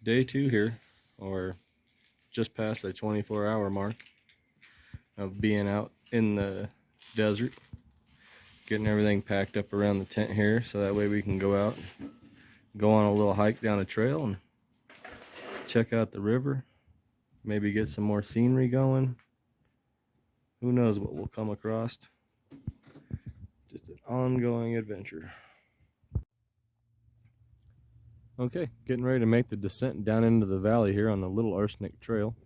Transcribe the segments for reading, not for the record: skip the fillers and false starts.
day 2 here, or just past the 24-hour mark of being out in the desert, getting everything packed up around the tent here so that way we can go out, go on a little hike down a trail and check out the river, maybe get some more scenery going. Who knows what we'll come across. Just an ongoing adventure. Okay, getting ready to make the descent down into the valley here on the Little Arsenic Trail.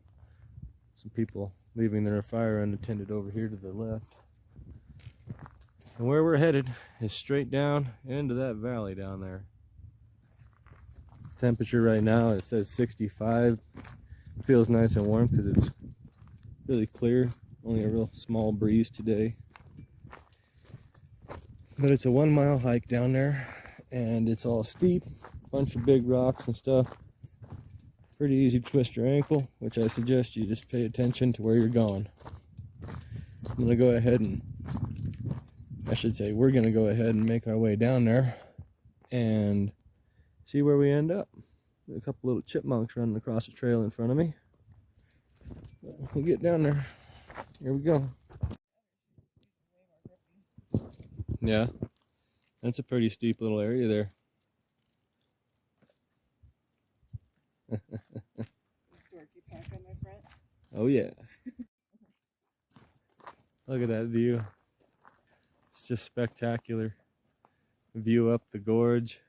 Some people leaving their fire unattended over here to the left. And where we're headed is straight down into that valley down there. Temperature right now, it says 65. It feels nice and warm because it's really clear. Only a real small breeze today. But it's a 1 mile hike down there, and it's all steep. Bunch of big rocks and stuff. Pretty easy to twist your ankle, which I suggest you just pay attention to where you're going. I'm gonna go ahead and, we're gonna go ahead and make our way down there and see where we end up. A couple little chipmunks running across the trail in front of me. We'll get down there. Here we go. Yeah, that's a pretty steep little area there. Dorky pack on my front. Oh yeah. Look at that view. It's just spectacular. View up the gorge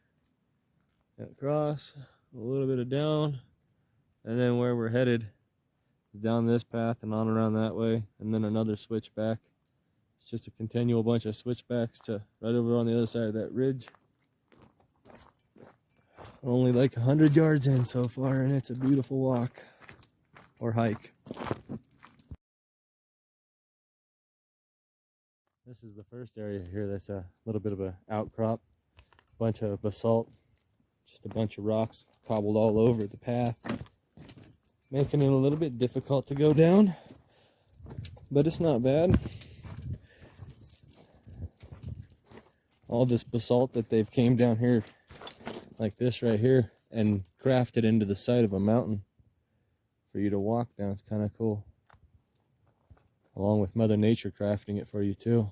and across, a little bit of down, and then where we're headed is down this path and on around that way, and then another switchback. It's just a continual bunch of switchbacks to right over on the other side of that ridge. Only like 100 yards in so far, and it's a beautiful walk or hike. This is the first area here that's a little bit of an outcrop. Bunch of basalt, just a bunch of rocks cobbled all over the path, making it a little bit difficult to go down, but it's not bad. All this basalt that they've came down here like this right here and crafted into the side of a mountain for you to walk down. It's kind of cool, along with Mother Nature crafting it for you too.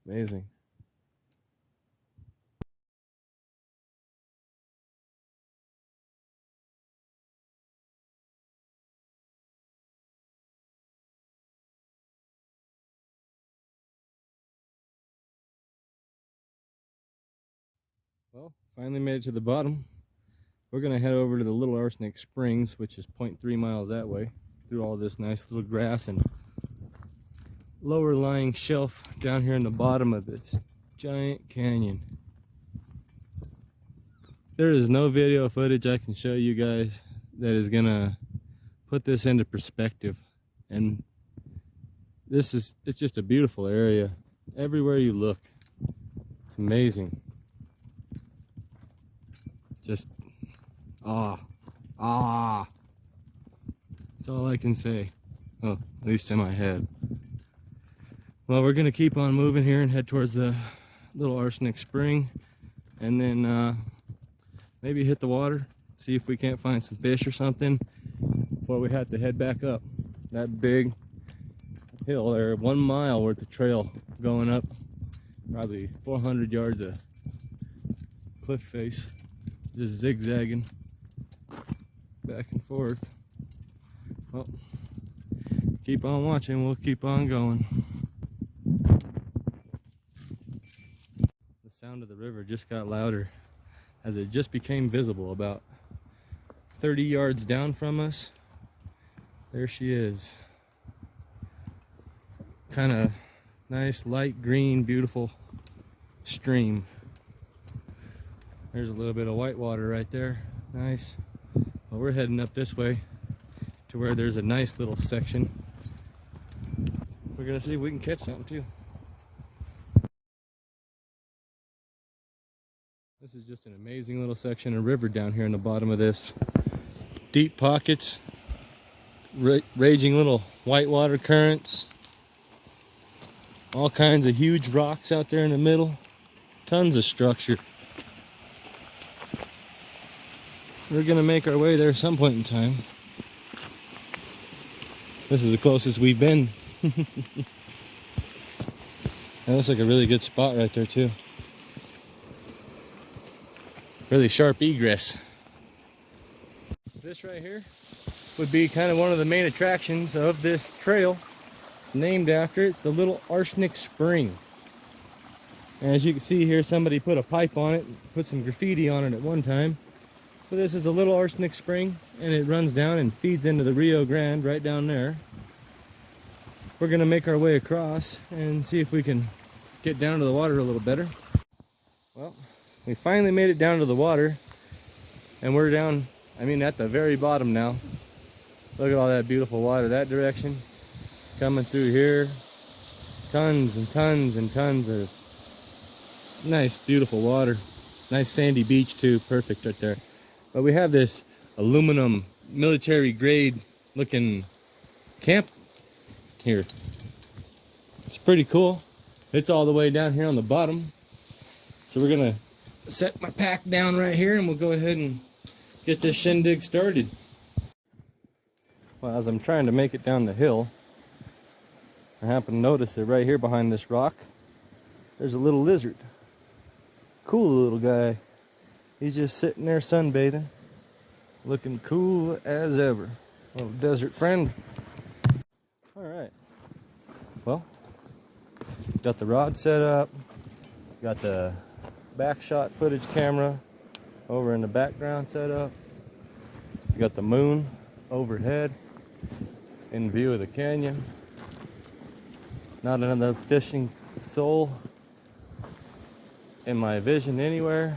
Amazing. Well, finally made it to the bottom. We're going to head over to the Little Arsenic Springs, which is 0.3 miles that way, through all this nice little grass and lower lying shelf down here in the bottom of this giant canyon. There is no video footage I can show you guys that is going to put this into perspective. And it's just a beautiful area. Everywhere you look, it's amazing. Just, that's all I can say. Oh, at least in my head. Well, we're gonna keep on moving here and head towards the Little Arsenic Spring, and then maybe hit the water, see if we can't find some fish or something before we have to head back up that big hill there. 1 mile worth of trail going up, probably 400 yards of cliff face. Just zigzagging back and forth. Well, keep on watching, we'll keep on going. The sound of the river just got louder as it just became visible about 30 yards down from us. There she is. Kind of nice light green, beautiful stream. There's a little bit of white water right there. Nice. Well, we're heading up this way to where there's a nice little section. We're gonna see if we can catch something too. This is just an amazing little section of river down here in the bottom of this. Deep pockets, raging little whitewater currents, all kinds of huge rocks out there in the middle, tons of structure. we're gonna make our way there some point in time. This is the closest we've been. That looks like a really good spot right there too. Really sharp egress. This right here would be kind of one of the main attractions of this trail. It's named after it. It's the Little Arsenic Spring. And as you can see here, somebody put a pipe on it, put some graffiti on it at one time. But this is the Little Arsenic Spring, and it runs down and feeds into the Rio Grande right down there. We're gonna make our way across and see if we can get down to the water a little better. Well, we finally made it down to the water, and we're down, at the very bottom now. Look at all that beautiful water that direction, coming through here. Tons and tons and tons of nice, beautiful water. Nice sandy beach too, perfect right there. But we have this aluminum military grade looking camp here. It's pretty cool. It's all the way down here on the bottom. So we're gonna set my pack down right here and we'll go ahead and get this shindig started. Well, as I'm trying to make it down the hill, I happen to notice that right here behind this rock, there's a little lizard. Cool little guy. He's just sitting there sunbathing, looking cool as ever. Little desert friend. All right. Well, got the rod set up, got the back shot footage camera over in the background set up. Got the moon overhead in view of the canyon. Not another fishing soul in my vision anywhere.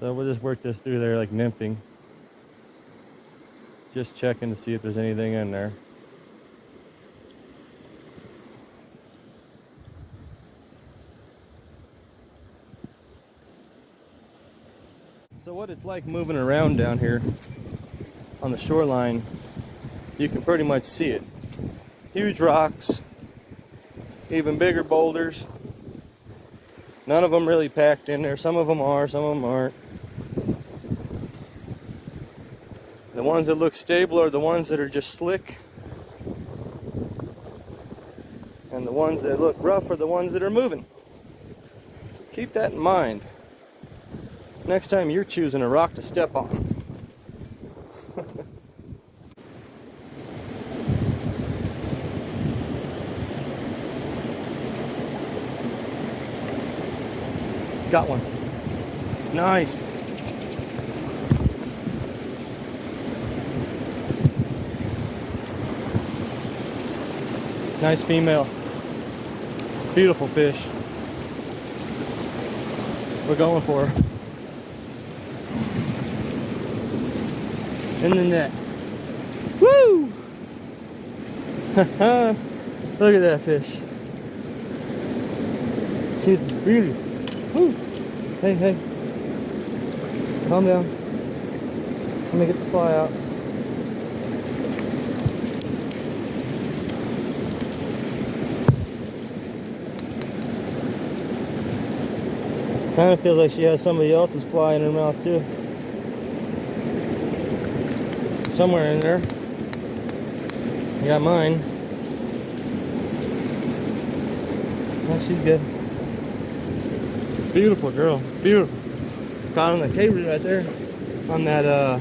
So we'll just work this through there like nymphing. Just checking to see if there's anything in there. So what it's like moving around down here on the shoreline, you can pretty much see it. Huge rocks, even bigger boulders. None of them really packed in there. Some of them are, some of them aren't. The ones that look stable are the ones that are just slick. And the ones that look rough are the ones that are moving. So keep that in mind next time you're choosing a rock to step on. Got one. Nice. Nice female. Beautiful fish. We're going for her. In the net. Woo! Look at that fish. She's beautiful. Woo! Hey, hey. Calm down. Let me get the fly out. Kind of feels like she has somebody else's fly in her mouth too. Somewhere in there. I got mine. Oh, she's good. Beautiful girl. Beautiful. Caught on the cable right there. On that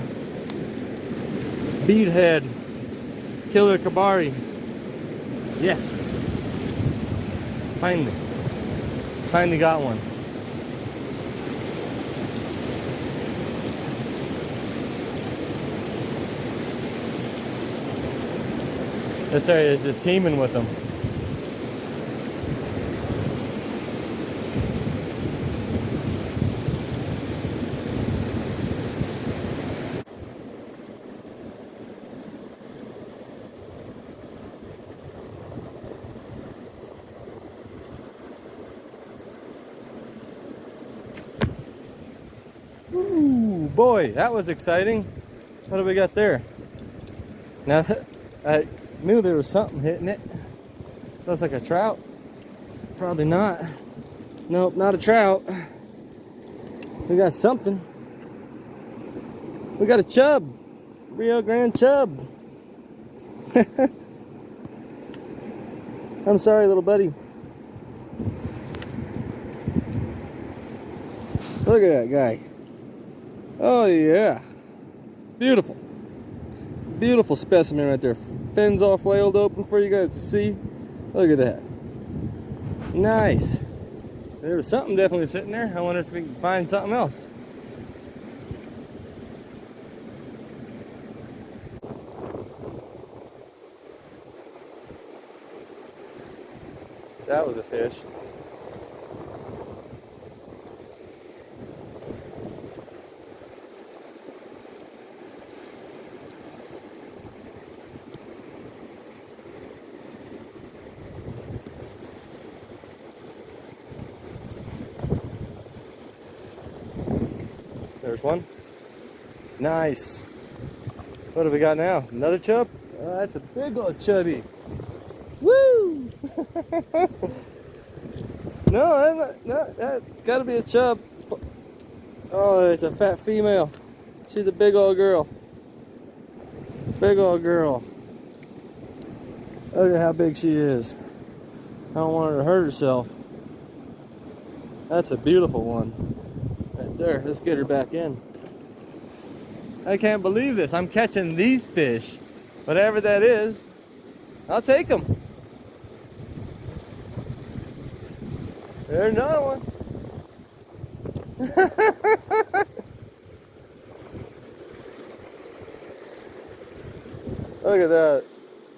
bead head. Killer Kabari. Yes. Finally. Finally got one. This area is just teeming with them. boy, that was exciting. What do we got there? Now, I knew there was something hitting it. Looks like a trout. Probably not. Nope, not a trout. We got something. We got a chub. Rio Grande chub. I'm sorry, little buddy. Look at that guy. Oh, yeah. Beautiful. Beautiful specimen right there. Fins all flailed open for you guys to see. Look at that. Nice. There was something definitely sitting there. I wonder if we can find something else. That was a fish. There's one. Nice. What have we got now? Another chub? Oh, that's a big old chubby. Woo! No, that's gotta be a chub. Oh, it's a fat female. She's a big old girl. Big old girl. Look at how big she is. I don't want her to hurt herself. That's a beautiful one. Right there. Let's get her back in. I can't believe this. I'm catching these fish. Whatever that is, I'll take them. There's another one. Look at that.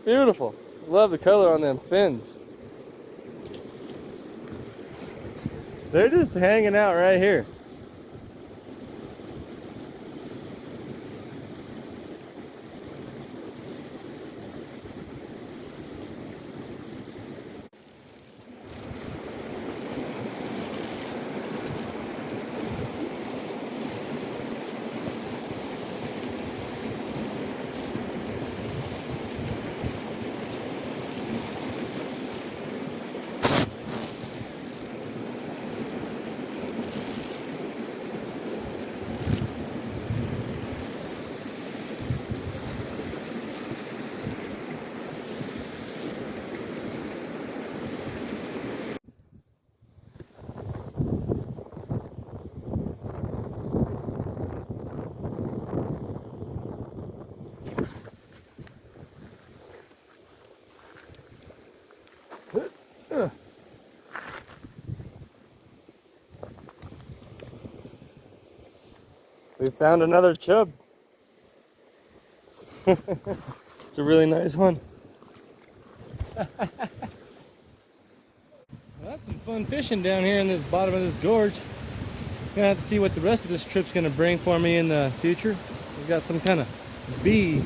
Beautiful. Love the color on them fins. They're just hanging out right here. We found another chub. It's a really nice one. That's some fun fishing down here in this bottom of this gorge. Gonna have to see what the rest of this trip's gonna bring for me in the future. We've got some kind of bee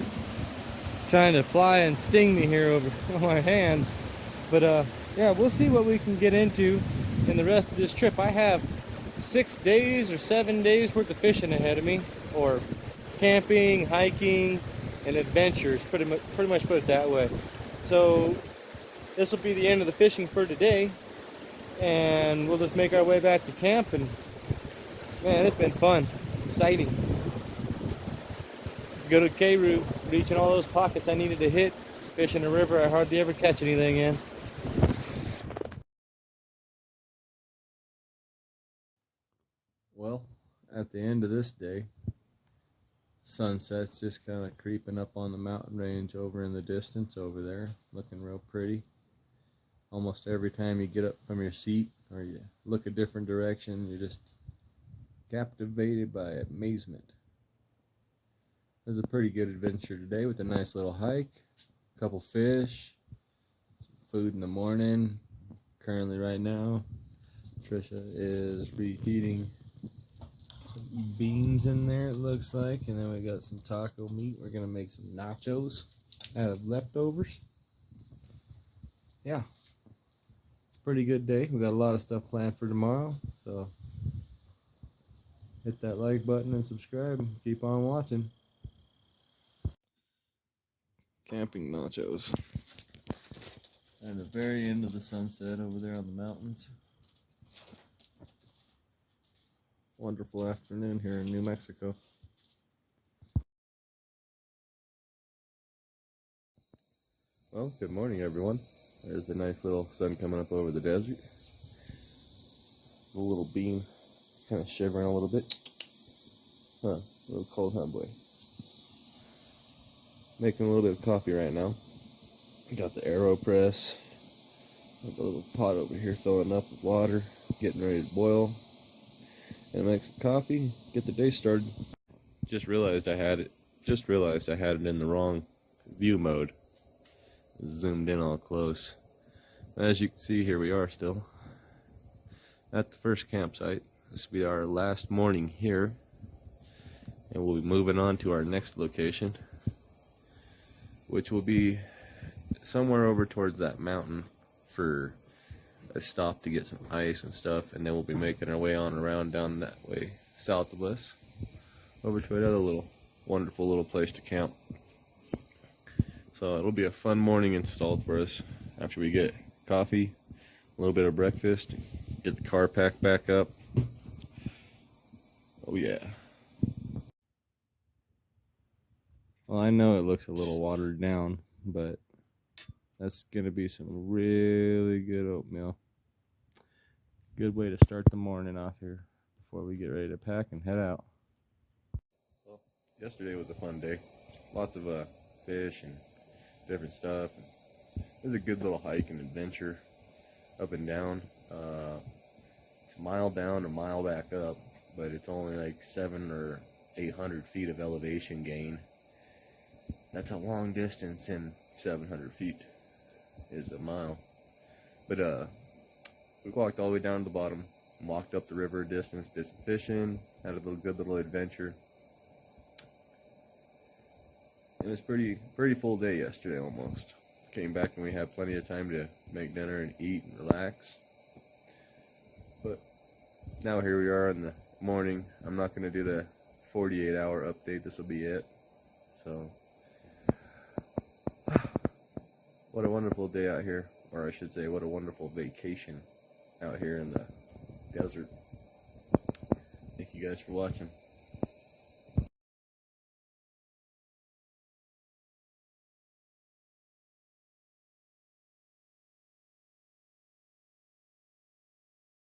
trying to fly and sting me here over my hand. But yeah, we'll see what we can get into in the rest of this trip. I have 6 days or 7 days worth of fishing ahead of me, or camping, hiking, and adventures. Pretty much put it that way. So this will be the end of the fishing for today, and we'll just make our way back to camp. And man, it's been fun, exciting. Go to K-Root, reaching all those pockets I needed to hit. Fishing a river I hardly ever catch anything in. Well, at the end of this day, sunset's just kind of creeping up on the mountain range over in the distance over there, looking real pretty. Almost every time you get up from your seat or you look a different direction, you're just captivated by amazement. It was a pretty good adventure today with a nice little hike, a couple fish, some food in the morning. Currently right now, Trisha is reheating some beans in there, it looks like, and then we got some taco meat. We're gonna make some nachos out of leftovers. Yeah, it's a pretty good day. We got a lot of stuff planned for tomorrow, so hit that like button and subscribe. Keep on watching. Camping nachos. At the very end of the sunset over there on the mountains. Wonderful afternoon here in New Mexico. Well, good morning everyone. There's a nice little sun coming up over the desert. The little beam kind of shivering a little bit. Huh, a little cold, huh boy? Making a little bit of coffee right now. Got the AeroPress. Got the little pot over here filling up with water, getting ready to boil. And make some coffee, get the day started. Just realized I had it in the wrong view mode. Zoomed in all close. As you can see, here we are still at the first campsite. This will be our last morning here, and we'll be moving on to our next location, which will be somewhere over towards that mountain for a stop to get some ice and stuff, and then we'll be making our way on around down that way south of us over to another little wonderful little place to camp. So it'll be a fun morning installed for us after we get coffee, a little bit of breakfast, get the car packed back up. Oh yeah. Well, I know it looks a little watered down, but that's gonna be some really good oatmeal. Good way to start the morning off here before we get ready to pack and head out. Well, yesterday was a fun day. Lots of fish and different stuff. It was a good little hike and adventure up and down. It's a mile down, a mile back up, but it's only like 700 or 800 feet of elevation gain. That's a long distance, and 700 feet is a mile. But we walked all the way down to the bottom, walked up the river a distance, did some fishing, had a good little adventure. It was pretty full day yesterday almost. Came back and we had plenty of time to make dinner and eat and relax. But now here we are in the morning. I'm not going to do the 48-hour update. This will be it. So, what a wonderful day out here. Or I should say, what a wonderful vacation out here in the desert. Thank you guys for watching.